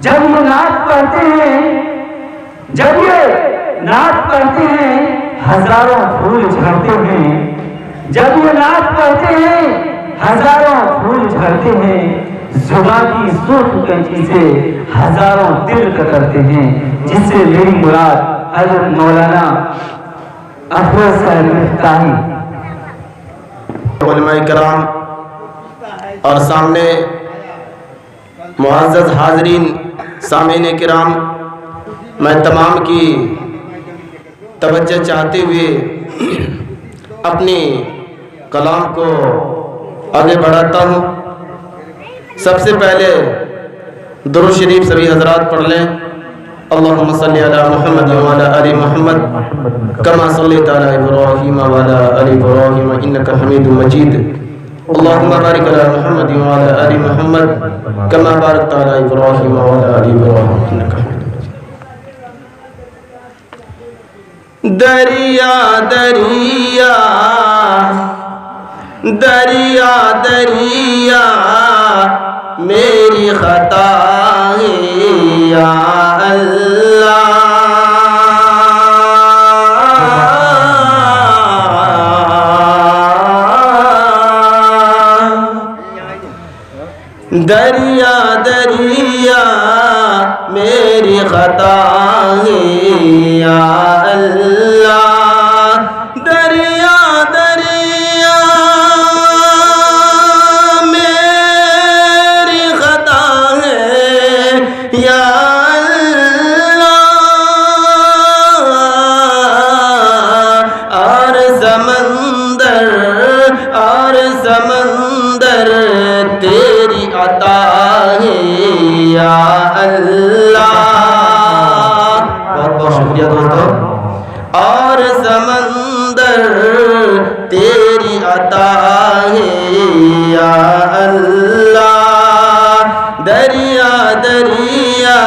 جب یہ نعت پڑھتے ہیں، جب یہ نعت پڑھتے ہیں ہزاروں پھول جھڑتے ہیں، جب یہ نعت پڑھتے ہیں ہزاروں پھول جھڑتے ہیں، زباں کی سرخ کینچی سے ہزاروں دل کترتے ہیں، جس سے میری مراد حضرت مولانا افروز صاحب مفتاحی علماء کرام اور سامنے معزز حاضرین سامعین کرام، میں تمام کی توجہ چاہتے ہوئے اپنی کلام کو آگے بڑھاتا ہوں۔ سب سے پہلے درود شریف سبھی حضرات پڑھ لیں۔ اللہم صلی علی محمد وعلی آل محمد کما صلیت علی ابراہیم وعلی آل ابراہیم انک حمید مجید۔ اللہم بارک علی محمد وعلی آل محمد کما بارکت علی ابراہیم وعلی آل ابراہیم انک حمید مجید۔ دریا دریا دریا دریا میری خطا ہے یا اللہ، دریا دریا میری خطا ہے یا اللہ، دریا دریا میری خطا ہے یا اللہ، اور سمندر تیری عطا ہے یا اللہ۔ بہت بہت شکریہ دوستو۔ اور سمندر تیری عطا ہے یا اللہ، دریا دریا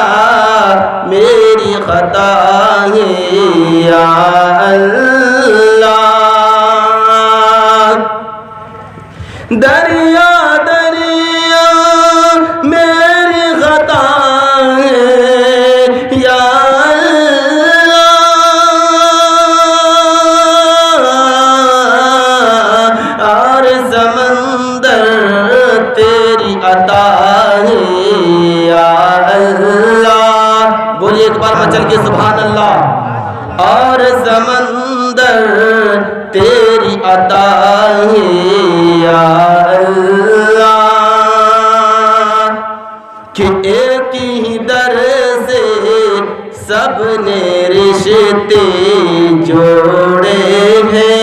میری خطا ہے یا اللہ، دریا دریا میری خطا ہے یا اللہ، اور سمندر تیری عطا ہے یا اللہ۔ بولیے ایک بار مچل کے سبحان اللہ۔ اور سمندر تیری عطا ہے یا اللہ، کہ ایک ہی در سے سب نے رشتے جوڑے ہیں،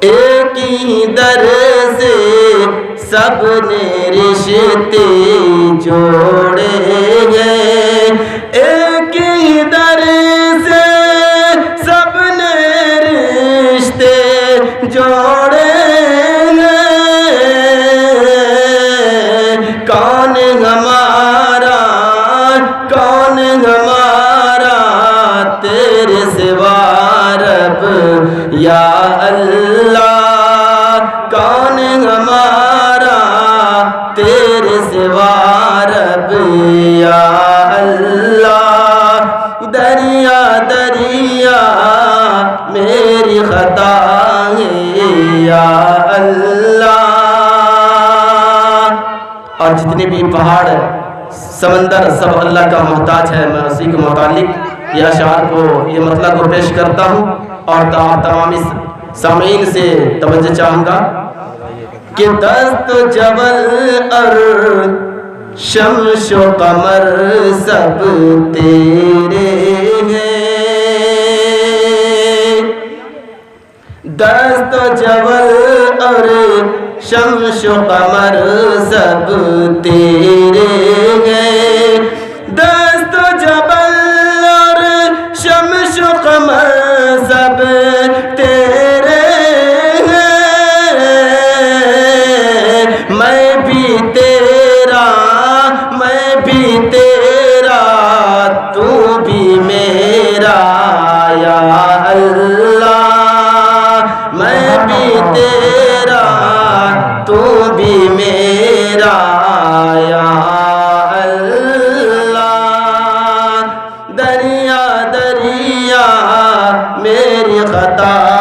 ایک ہی در سے سب نے رشتے جوڑے ہیں، ایک ہی در سے سب نے رشتے جوڑے ہیں، کون ہمارا تیرے سوا رب یا اللہ، کون ہمارا تیرے سوا رب یا اللہ، دریا دریا میری خطا ہے یا اللہ۔ اور جتنے بھی پہاڑ سمندر سب اللہ کا محتاج ہے، میں اسی کے متعلق یہ اشعار کو یہ مطلب کو پیش کرتا ہوں، اور تمام سامعین سے توجہ چاہوں گا کہ دست جبل اور شمس و قمر سب تیرے ہیں، دست جبل اور شمس و قمر سب تیرے ہیں، دست جبل اور شمس و قمر سب تیرے ہیں، میں بھی تیرا تو بھی میرا یا اللہ، میں بھی تیرا تو بھی میرا یا خطا